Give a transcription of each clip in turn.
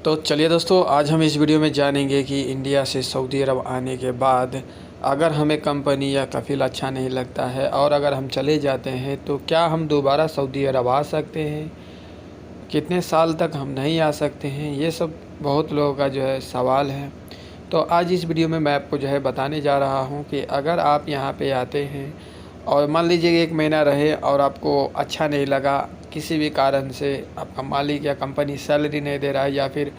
तो चलिए दोस्तों, आज हम इस वीडियो में जानेंगे कि इंडिया से सऊदी अरब आने के बाद अगर हमें कंपनी या कफ़ील अच्छा नहीं लगता है और अगर हम चले जाते हैं तो क्या हम दोबारा सऊदी अरब आ सकते हैं, कितने साल तक हम नहीं आ सकते हैं। ये सब बहुत लोगों का जो है सवाल है। तो आज इस वीडियो में मैं आपको जो है बताने जा रहा हूँ कि अगर आप यहाँ पे आते हैं और मान लीजिए 1 महीना रहे और आपको अच्छा नहीं लगा, किसी भी कारण से आपका मालिक या कंपनी सैलरी नहीं दे रहा है या फिर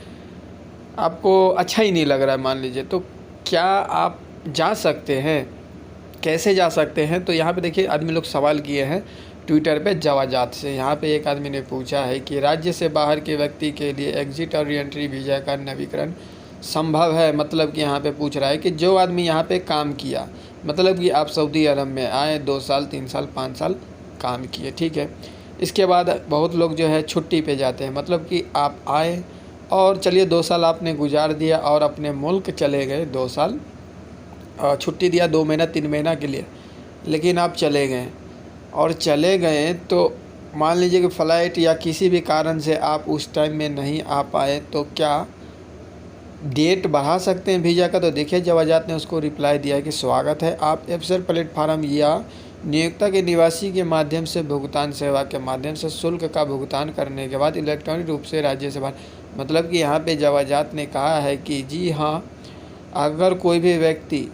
आपको अच्छा ही नहीं लग रहा है मान लीजिए, तो क्या आप जा सकते हैं, कैसे जा सकते हैं। तो यहाँ पे देखिए आदमी लोग सवाल किए हैं ट्विटर पे जवाजात से। यहाँ पे एक आदमी ने पूछा है कि राज्य से बाहर के व्यक्ति के लिए एग्जिट और रीएंट्री वीज़ा का नवीकरण संभव है। मतलब कि यहाँ पे पूछ रहा है कि जो आदमी यहाँ पे काम किया, मतलब कि आप सऊदी अरब में आए, 2 साल 3 साल 5 साल काम किए, ठीक है। इसके बाद बहुत लोग जो है छुट्टी पे जाते हैं, मतलब कि आप आए और चलिए 2 साल आपने गुजार दिया और अपने मुल्क चले गए, 2 साल छुट्टी दिया 2 महीना 3 महीना के लिए, लेकिन आप चले गए और चले गए तो मान लीजिए कि फ़्लाइट या किसी भी कारण से आप उस टाइम में नहीं आ पाए, तो क्या डेट बढ़ा सकते हैं वीज़ा का। तो देखिए जवाजात ने उसको रिप्लाई दिया है कि स्वागत है, आप एफसर प्लेटफार्म या नियोक्ता के निवासी के माध्यम से भुगतान सेवा के माध्यम से शुल्क का भुगतान करने के बाद इलेक्ट्रॉनिक रूप से राज्य से बाहर। मतलब कि यहाँ पे जवाजात ने कहा है कि जी हाँ, अगर कोई भी व्यक्ति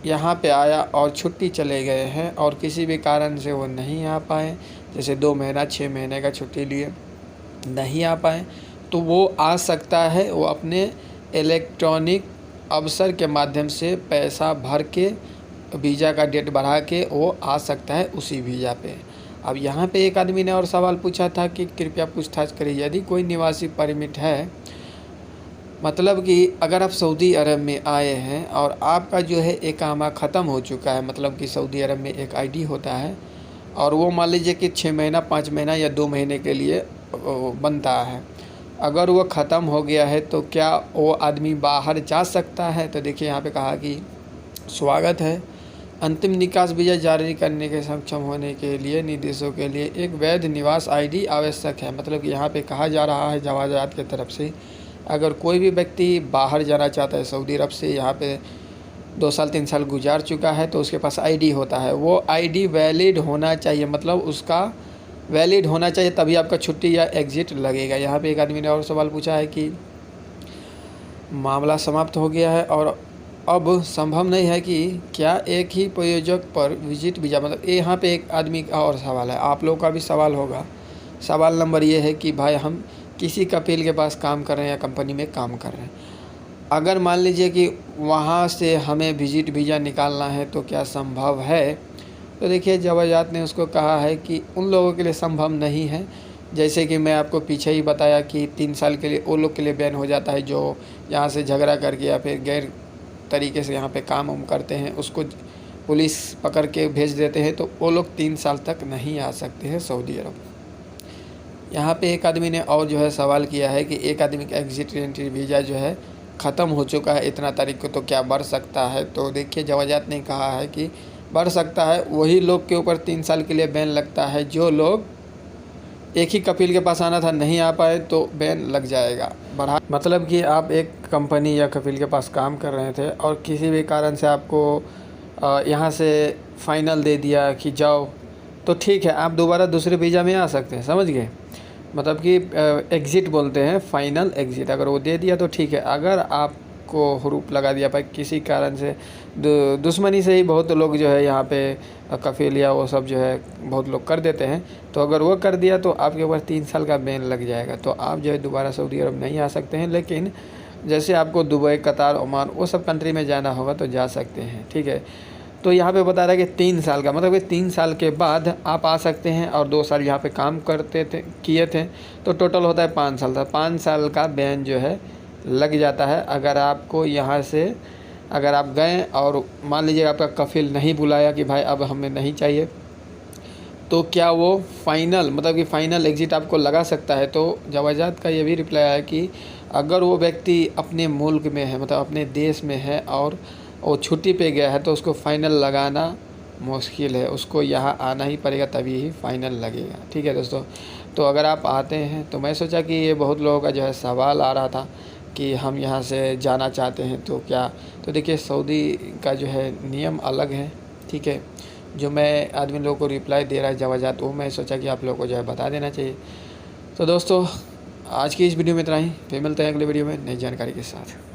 यहाँ पे आया और छुट्टी चले गए हैं और किसी भी कारण से वो नहीं आ पाए, जैसे 2 महीना 6 महीने का छुट्टी लिए नहीं आ पाए, तो वो आ सकता है। वो अपने इलेक्ट्रॉनिक अवसर के माध्यम से पैसा भर के वीज़ा का डेट बढ़ा के वो आ सकता है उसी वीज़ा पे। अब यहाँ पे एक आदमी ने और सवाल पूछा था कि कृपया पूछताछ करिए, यदि कोई निवासी परमिट है, मतलब कि अगर आप सऊदी अरब में आए हैं और आपका जो है इकामा ख़त्म हो चुका है, मतलब कि सऊदी अरब में एक आईडी होता है और वो मान लीजिए कि 6 महीना 5 महीना या 2 महीने के लिए बनता है, अगर वो ख़त्म हो गया है तो क्या वो आदमी बाहर जा सकता है। तो देखिए यहाँ पे कहा कि स्वागत है, अंतिम निकास वीज़ा जारी करने के सक्षम होने के लिए निर्देशों के लिए एक वैध निवास आईडी आवश्यक है। मतलब कि यहाँ पे कहा जा रहा है जवाजात की तरफ से, अगर कोई भी व्यक्ति बाहर जाना चाहता है सऊदी अरब से, यहाँ पे 2 साल 3 साल गुजार चुका है, तो उसके पास आईडी होता है, वो आईडी वैलिड होना चाहिए, मतलब उसका वैलिड होना चाहिए, तभी आपका छुट्टी या एग्ज़िट लगेगा। यहाँ पे एक आदमी ने और सवाल पूछा है कि मामला समाप्त हो गया है और अब संभव नहीं है कि क्या एक ही प्रयोजक पर विजिट वीज़ा, मतलब यहाँ पे एक आदमी का और सवाल है, आप लोगों का भी सवाल होगा। सवाल नंबर ये है कि भाई हम किसी कफील के पास काम कर रहे हैं या कंपनी में काम कर रहे हैं, अगर मान लीजिए कि वहाँ से हमें विजिट वीज़ा निकालना है तो क्या संभव है। तो देखिए जवाजात ने उसको कहा है कि उन लोगों के लिए संभव नहीं है, जैसे कि मैं आपको पीछे ही बताया कि 3 साल के लिए वो लोग के लिए बैन हो जाता है जो यहाँ से झगड़ा करके या फिर गैर तरीके से यहाँ पे काम उम करते हैं, उसको पुलिस पकड़ के भेज देते हैं, तो वो लोग 3 साल तक नहीं आ सकते हैं सऊदी अरब। यहाँ पे एक आदमी ने और जो है सवाल किया है कि एक आदमी का एग्जिट एंट्री वीज़ा जो है ख़त्म हो चुका है इतना तारीख को, तो क्या बढ़ सकता है। तो देखिए जवाजात ने कहा है कि बढ़ सकता है, वही लोग के ऊपर 3 साल के लिए बैन लगता है, जो लोग एक ही कफील के पास आना था नहीं आ पाए तो बैन लग जाएगा। बढ़ा मतलब कि आप एक कंपनी या कफील के पास काम कर रहे थे और किसी भी कारण से आपको यहाँ से फ़ाइनल दे दिया कि जाओ, तो ठीक है, आप दोबारा दूसरे वीज़ा में आ सकते हैं, समझ गए। मतलब कि एग्ज़िट बोलते हैं, फ़ाइनल एग्ज़िट अगर वो दे दिया तो ठीक है। अगर आपको हुरूप लगा दिया भाई किसी कारण से, दुश्मनी से ही बहुत लोग जो है यहाँ पे कफील या वो सब जो है बहुत लोग कर देते हैं, तो अगर वो कर दिया तो आपके ऊपर 3 साल का बैन लग जाएगा, तो आप जो है दोबारा सऊदी अरब नहीं आ सकते हैं। लेकिन जैसे आपको दुबई, कतार, ओमान वो सब कंट्री में जाना होगा तो जा सकते हैं, ठीक है। तो यहाँ पे बता रहा है कि 3 साल का, मतलब कि 3 साल के बाद आप आ सकते हैं और 2 साल यहाँ पे काम किए थे, तो टोटल होता है 5 साल था। 5 साल का बैन जो है लग जाता है। अगर आपको यहाँ से अगर आप गए और मान लीजिए आपका कफील नहीं बुलाया कि भाई अब हमें नहीं चाहिए, तो क्या वो फ़ाइनल, मतलब कि फ़ाइनल एग्ज़िट आपको लगा सकता है। तो जवाजात का ये भी रिप्लाई है कि अगर वो व्यक्ति अपने मुल्क में है, मतलब अपने देश में है और वो छुट्टी पे गया है, तो उसको फ़ाइनल लगाना मुश्किल है, उसको यहाँ आना ही पड़ेगा तभी ही फ़ाइनल लगेगा, ठीक है दोस्तों। तो अगर आप आते हैं तो मैं सोचा कि ये बहुत लोगों का जो है सवाल आ रहा था कि हम यहाँ से जाना चाहते हैं तो क्या। तो देखिए सऊदी का जो है नियम अलग है, ठीक है। जो मैं आदमी लोगों को रिप्लाई दे रहा है जवाजात, वो मैं सोचा कि आप लोगों को जो है बता देना चाहिए। तो दोस्तों आज की इस वीडियो में इतना ही, फिर मिलते हैं अगले वीडियो में नई जानकारी के साथ।